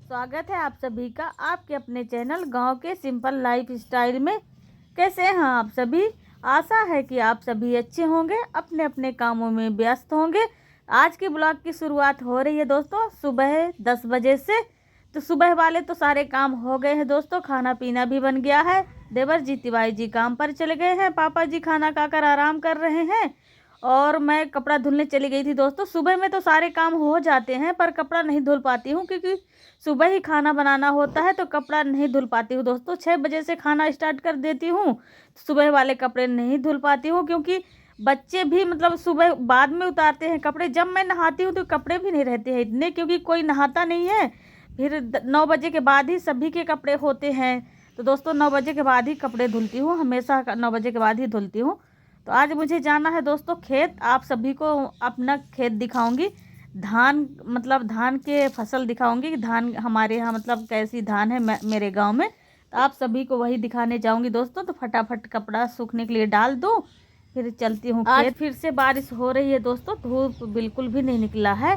स्वागत है आप सभी का आपके अपने चैनल गांव के सिंपल लाइफ स्टाइल में। कैसे हैं आप सभी? आशा है कि आप सभी अच्छे होंगे, अपने अपने कामों में व्यस्त होंगे। आज के ब्लॉग की शुरुआत हो रही है दोस्तों सुबह 10 बजे से। तो सुबह वाले तो सारे काम हो गए हैं दोस्तों, खाना पीना भी बन गया है। देवर जी तिवारी जी काम पर चले गए हैं, पापा जी खाना खाकर आराम कर रहे हैं और मैं कपड़ा धुलने चली गई थी दोस्तों। सुबह में तो सारे काम हो जाते हैं पर कपड़ा नहीं धुल पाती हूँ क्योंकि सुबह ही खाना बनाना होता है, तो कपड़ा नहीं धुल पाती हूँ दोस्तों। 6 बजे से खाना स्टार्ट कर देती हूँ, सुबह वाले कपड़े नहीं धुल पाती हूँ क्योंकि बच्चे भी मतलब सुबह बाद में उतारते हैं कपड़े। जब मैं नहाती हूँ तो कपड़े भी नहीं रहते हैं इतने, क्योंकि कोई नहाता नहीं है। फिर 9 बजे के बाद ही सभी के कपड़े होते हैं। तो दोस्तों 9 बजे के बाद ही कपड़े धुलती हूँ, हमेशा 9 बजे के बाद ही धुलती हूँ। तो आज मुझे जाना है दोस्तों खेत। आप सभी को अपना खेत दिखाऊंगी, धान मतलब धान के फसल दिखाऊंगी कि धान हमारे यहाँ मतलब कैसी धान है मेरे गांव में। तो आप सभी को वही दिखाने जाऊंगी दोस्तों। तो फटाफट कपड़ा सूखने के लिए डाल दूँ, फिर चलती हूँ। आज फिर से बारिश हो रही है दोस्तों, धूप बिल्कुल भी नहीं निकला है।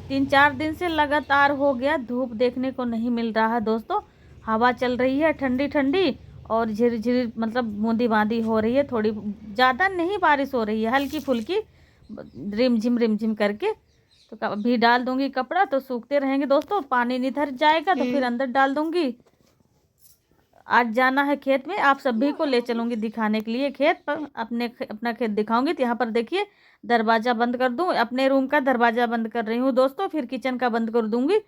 3-4 दिन से लगातार हो गया, धूप देखने को नहीं मिल रहा है दोस्तों। हवा चल रही है ठंडी ठंडी और झिर मतलब बूंदी बांदी हो रही है, थोड़ी ज़्यादा नहीं बारिश हो रही है, हल्की फुल्की रिमझिम करके। तो अभी डाल दूंगी कपड़ा तो सूखते रहेंगे दोस्तों। पानी निधर जाएगा तो फिर अंदर डाल दूंगी। आज जाना है खेत में, आप सभी को ले चलूंगी दिखाने के लिए खेत पर। अपना खेत दिखाऊंगी। तो यहाँ पर देखिए दरवाज़ा बंद कर दूँ, अपने रूम का दरवाज़ा बंद कर रही हूँ दोस्तों, फिर किचन का बंद कर दूंगी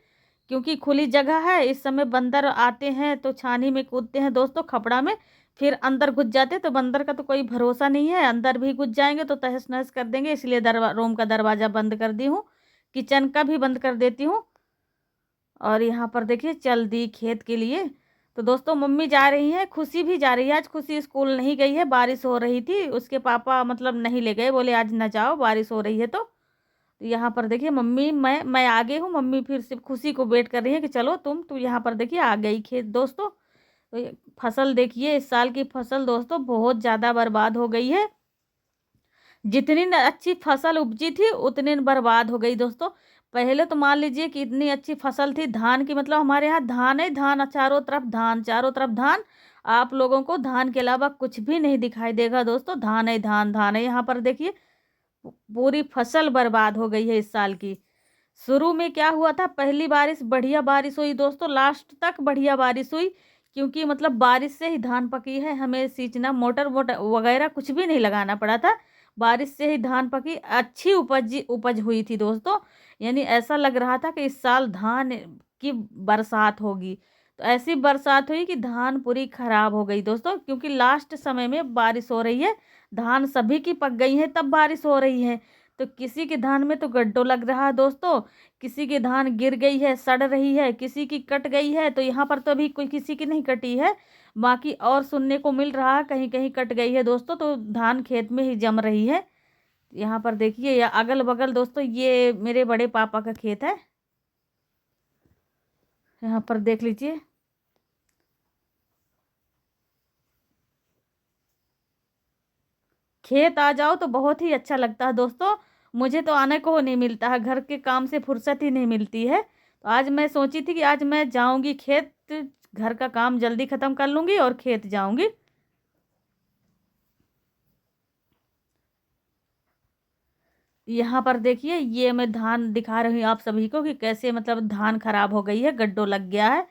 क्योंकि खुली जगह है। इस समय बंदर आते हैं तो छानी में कूदते हैं दोस्तों, खपड़ा में, फिर अंदर घुस जाते। तो बंदर का तो कोई भरोसा नहीं है, अंदर भी घुस जाएंगे तो तहस नहस कर देंगे, इसलिए रूम का दरवाज़ा बंद कर दी हूँ, किचन का भी बंद कर देती हूँ। और यहाँ पर देखिए चल दी खेत के लिए। तो दोस्तों मम्मी जा रही हैं, खुशी भी जा रही है। आज खुशी स्कूल नहीं गई है, बारिश हो रही थी, उसके पापा मतलब नहीं ले गए, बोले आज ना जाओ बारिश हो रही है। तो यहाँ पर देखिए मम्मी मैं आगे हूँ, मम्मी फिर से खुशी को वेट कर रही है कि चलो तुम। तो यहाँ पर देखिए आ गई खेत दोस्तों। तो फसल देखिए, इस साल की फसल दोस्तों बहुत ज़्यादा बर्बाद हो गई है। जितनी अच्छी फसल उपजी थी उतनी बर्बाद हो गई दोस्तों। पहले तो मान लीजिए कि इतनी अच्छी फसल थी धान की, मतलब हमारे यहाँ धान है, धान चारों तरफ धान, चारों तरफ धान। आप लोगों को धान के अलावा कुछ भी नहीं दिखाई देगा दोस्तों, धान है धान धान है। यहाँ पर देखिए पूरी फसल बर्बाद हो गई है इस साल की। शुरू में क्या हुआ था, पहली बारिश बढ़िया बारिश हुई दोस्तों, लास्ट तक बढ़िया बारिश हुई क्योंकि मतलब बारिश से ही धान पकी है। हमें सींचना मोटर वोटर वगैरह कुछ भी नहीं लगाना पड़ा था, बारिश से ही धान पकी, अच्छी उपज हुई थी दोस्तों। यानी ऐसा लग रहा था कि इस साल धान की बरसात होगी। तो ऐसी बरसात हुई कि धान पूरी खराब हो गई दोस्तों, क्योंकि लास्ट समय में बारिश हो रही है, धान सभी की पक गई है तब बारिश हो रही है। तो किसी के धान में तो गड्ढो लग रहा है दोस्तों, किसी की धान गिर गई है सड़ रही है, किसी की कट गई है। तो यहाँ पर तो अभी कोई किसी की नहीं कटी है, बाकी और सुनने को मिल रहा है कहीं कहीं कट गई है दोस्तों। तो धान खेत में ही जम रही है। यहाँ पर देखिए या अगल बगल दोस्तों ये मेरे बड़े पापा का खेत है, यहाँ पर देख लीजिए। खेत आ जाओ तो बहुत ही अच्छा लगता है दोस्तों। मुझे तो आने को नहीं मिलता है, घर के काम से फुर्सत ही नहीं मिलती है। तो आज मैं सोची थी कि आज मैं जाऊंगी खेत, घर का काम जल्दी ख़त्म कर लूँगी और खेत जाऊंगी। यहाँ पर देखिए ये मैं धान दिखा रही हूँ आप सभी को कि कैसे मतलब धान खराब हो गई है, गड्ढो लग गया है।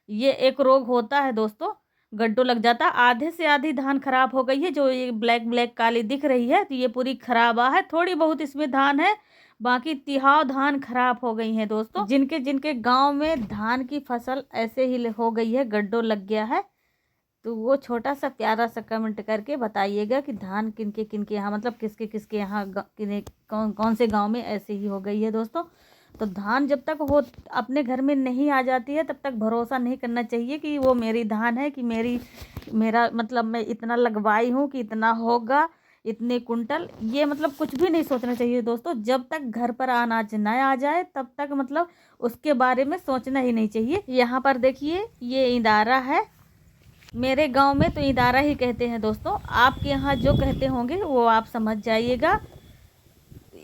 ये एक रोग होता है दोस्तों, गड्ढो लग जाता है। आधे से आधी धान खराब हो गई है, जो ये ब्लैक ब्लैक काली दिख रही है तो ये पूरी खराब है। थोड़ी बहुत इसमें धान है, बाकी तिहाव धान खराब हो गई है दोस्तों। जिनके जिनके गांव में धान की फसल ऐसे ही हो गई है, गड्ढो लग गया है, तो वो छोटा सा प्यारा सा कमेंट करके बताइएगा कि धान किनके यहाँ मतलब किसके यहाँ कौन कौन से गांव में ऐसे ही हो गई है दोस्तों। तो धान जब तक हो अपने घर में नहीं आ जाती है तब तक भरोसा नहीं करना चाहिए कि वो मेरी धान है, कि मेरा मतलब मैं इतना लगवाई हूँ कि इतना होगा, इतने कुंटल, ये मतलब कुछ भी नहीं सोचना चाहिए दोस्तों। जब तक घर पर अनाज न आ जाए तब तक मतलब उसके बारे में सोचना ही नहीं चाहिए। यहाँ पर देखिए ये इंदारा है, मेरे गांव में तो इदारा ही कहते हैं दोस्तों, आपके यहाँ जो कहते होंगे वो आप समझ जाइएगा।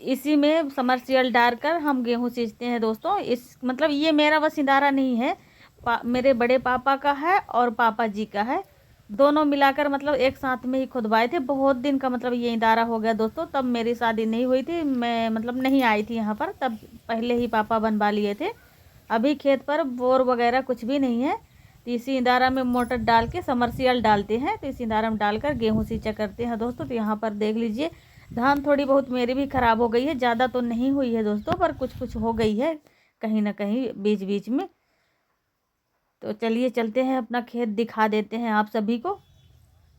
इसी में समरसियल डालकर हम गेहूँ सींचते हैं दोस्तों। इस मतलब ये मेरा वसुंधरा नहीं है, मेरे बड़े पापा का है और पापा जी का है, दोनों मिलाकर मतलब एक साथ में ही खुदवाए थे। बहुत दिन का मतलब ये इदारा हो गया दोस्तों, तब मेरी शादी नहीं हुई थी, मैं मतलब नहीं आई थी यहाँ पर, तब पहले ही पापा बनवा लिए थे। अभी खेत पर बोर वगैरह कुछ भी नहीं है, तो इसी इदारा में मोटर डाल के समरसियल डालते हैं, तो इसी इदारा में डालकर गेहूँ सींचा करते हैं दोस्तों। तो यहाँ पर देख लीजिए धान थोड़ी बहुत मेरी भी ख़राब हो गई है, ज़्यादा तो नहीं हुई है दोस्तों, पर कुछ कुछ हो गई है कहीं ना कहीं बीच बीच में। तो चलिए चलते हैं, अपना खेत दिखा देते हैं आप सभी को।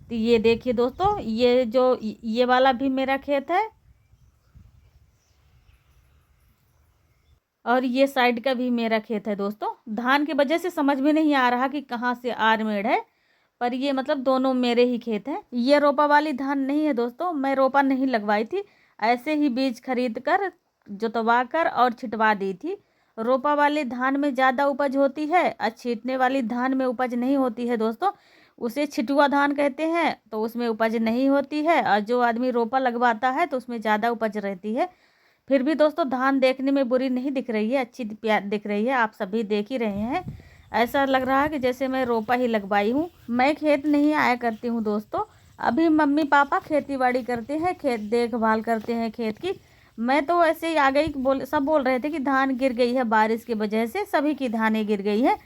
तो ये देखिए दोस्तों, ये वाला भी मेरा खेत है और ये साइड का भी मेरा खेत है दोस्तों। धान की वजह से समझ में नहीं आ रहा कि कहाँ से आरमेड़ है, पर ये मतलब दोनों मेरे ही खेत हैं। ये रोपा वाली धान नहीं है दोस्तों, मैं रोपा नहीं लगवाई थी, ऐसे ही बीज खरीद कर जुतवा कर और छिटवा दी थी। रोपा वाली धान में ज़्यादा उपज होती है और छींटने वाली धान में उपज नहीं होती है दोस्तों, उसे छिटुआ धान कहते हैं, तो उसमें उपज नहीं होती है। और जो आदमी रोपा लगवाता है तो उसमें ज़्यादा उपज रहती है। फिर भी दोस्तों धान देखने में बुरी नहीं दिख रही है, अच्छी दिख रही है, आप सभी देख ही रहे हैं। ऐसा लग रहा है कि जैसे मैं रोपा ही लगवाई हूँ। मैं खेत नहीं आया करती हूँ दोस्तों, अभी मम्मी पापा खेती बाड़ी करते हैं, खेत देखभाल करते हैं खेत की। मैं तो ऐसे ही आ गई, सब बोल रहे थे कि धान गिर गई है बारिश की वजह से, सभी की धानें गिर गई है।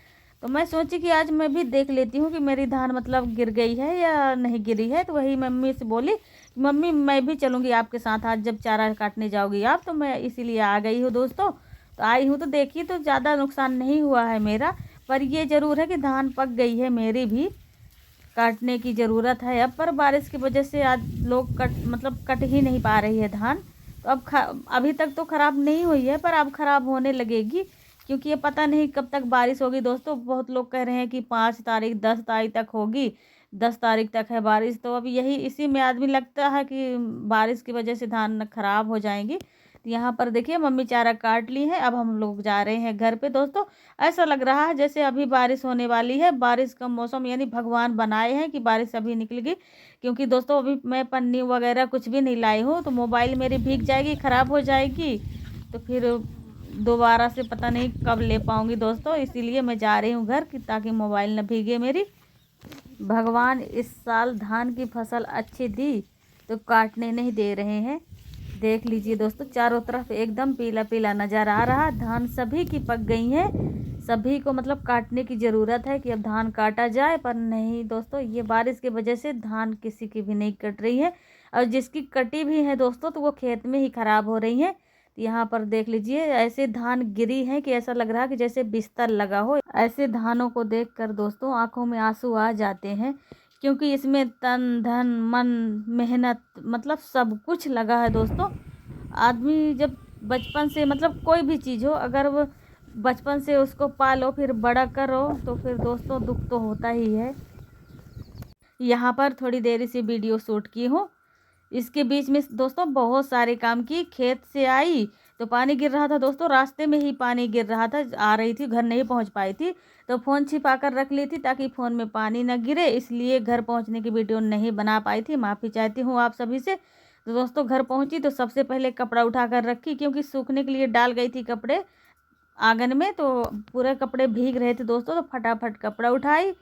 तो मैं सोची कि आज मैं भी देख लेती हूँ कि मेरी धान मतलब गिर गई है या नहीं गिरी है। तो वही मम्मी से बोली, मम्मी मैं भी चलूँगी आपके साथ, आज जब चारा काटने जाओगी आप। तो मैं इसीलिए आ गई हूँ दोस्तों। तो आई हूँ तो देखिए, तो ज़्यादा नुकसान नहीं हुआ है मेरा, पर ये ज़रूर है कि धान पक गई है मेरी भी, काटने की ज़रूरत है अब। पर बारिश की वजह से आज लोग कट ही नहीं पा रही है धान। तो अब अभी तक तो ख़राब नहीं हुई है, पर अब ख़राब होने लगेगी, क्योंकि ये पता नहीं कब तक बारिश होगी दोस्तों। बहुत लोग कह रहे हैं कि 5 तारीख 10 तारीख तक होगी, 10 तारीख तक है बारिश। तो अब यही इसी में आदमी लगता है कि बारिश की वजह से धान ख़राब हो जाएंगी। तो यहाँ पर देखिए मम्मी चारा काट ली है, अब हम लोग जा रहे हैं घर पे दोस्तों। ऐसा लग रहा है जैसे अभी बारिश होने वाली है, बारिश का मौसम, यानी भगवान बनाए हैं कि बारिश अभी निकलेगी। क्योंकि दोस्तों अभी मैं पन्नी वगैरह कुछ भी नहीं लाई हूँ, तो मोबाइल मेरी भीग जाएगी, ख़राब हो जाएगी, तो फिर दोबारा से पता नहीं कब ले पाऊँगी दोस्तों। इसीलिए मैं जा रही हूँ घर कि ताकि मोबाइल न भीगे मेरी। भगवान इस साल धान की फसल अच्छी दी तो काटने नहीं दे रहे हैं। देख लीजिए दोस्तों, चारों तरफ एकदम पीला पीला नज़र आ रहा, धान सभी की पक गई है, सभी को मतलब काटने की ज़रूरत है कि अब धान काटा जाए। पर नहीं दोस्तों, ये बारिश की वजह से धान किसी की भी नहीं कट रही है, और जिसकी कटी भी है दोस्तों तो वो खेत में ही ख़राब हो रही है। यहाँ पर देख लीजिए ऐसे धान गिरी है कि ऐसा लग रहा है कि जैसे बिस्तर लगा हो। ऐसे धानों को देखकर दोस्तों आंखों में आंसू आ जाते हैं, क्योंकि इसमें तन धन मन मेहनत मतलब सब कुछ लगा है दोस्तों। आदमी जब बचपन से मतलब कोई भी चीज़ हो, अगर वो बचपन से उसको पालो फिर बड़ा करो, तो फिर दोस्तों दुख तो होता ही है। यहाँ पर थोड़ी देर से वीडियो शूट की हूँ, इसके बीच में दोस्तों बहुत सारे काम की। खेत से आई तो पानी गिर रहा था दोस्तों, रास्ते में ही पानी गिर रहा था, आ रही थी घर नहीं पहुंच पाई थी, तो फ़ोन छिपा कर रख ली थी ताकि फ़ोन में पानी ना गिरे, इसलिए घर पहुंचने की वीडियो नहीं बना पाई थी, माफ़ी चाहती हूँ आप सभी से। तो दोस्तों घर पहुंची तो सबसे पहले कपड़ा उठा कर रखी, क्योंकि सूखने के लिए डाल गई थी कपड़े आंगन में, तो पूरे कपड़े भीग रहे थे दोस्तों, तो फटाफट कपड़ा उठाई।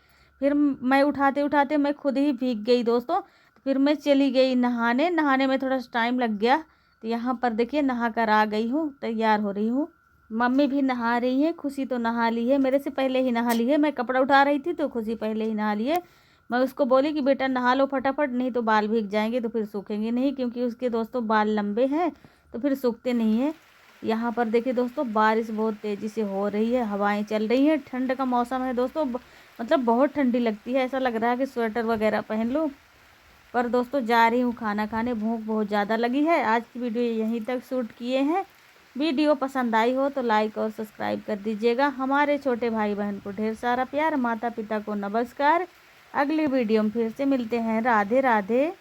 फिर मैं उठाते उठाते मैं खुद ही भीग गई दोस्तों। फिर मैं चली गई नहाने, नहाने में थोड़ा सा टाइम लग गया। तो यहाँ पर देखिए नहा कर आ गई हूँ, तैयार हो रही हूँ। मम्मी भी नहा रही है, खुशी तो नहा ली है, मेरे से पहले ही नहा ली है। मैं कपड़ा उठा रही थी तो खुशी पहले ही नहा ली है। मैं उसको बोली कि बेटा नहा लो फटाफट, नहीं तो बाल भीग जाएंगे, तो फिर सूखेंगे नहीं, क्योंकि उसके दोस्तों बाल लंबे हैं तो फिर सूखते नहीं हैं। यहाँ पर देखिए दोस्तों बारिश बहुत तेज़ी से हो रही है, हवाएं चल रही हैं, ठंड का मौसम है दोस्तों, मतलब बहुत ठंडी लगती है, ऐसा लग रहा है कि स्वेटर वगैरह पहन लूँ। पर दोस्तों जा रही हूँ खाना खाने, भूख बहुत ज़्यादा लगी है। आज की वीडियो यहीं तक शूट किए हैं। वीडियो पसंद आई हो तो लाइक और सब्सक्राइब कर दीजिएगा। हमारे छोटे भाई बहन को ढेर सारा प्यार, माता पिता को नमस्कार। अगली वीडियो में फिर से मिलते हैं। राधे राधे।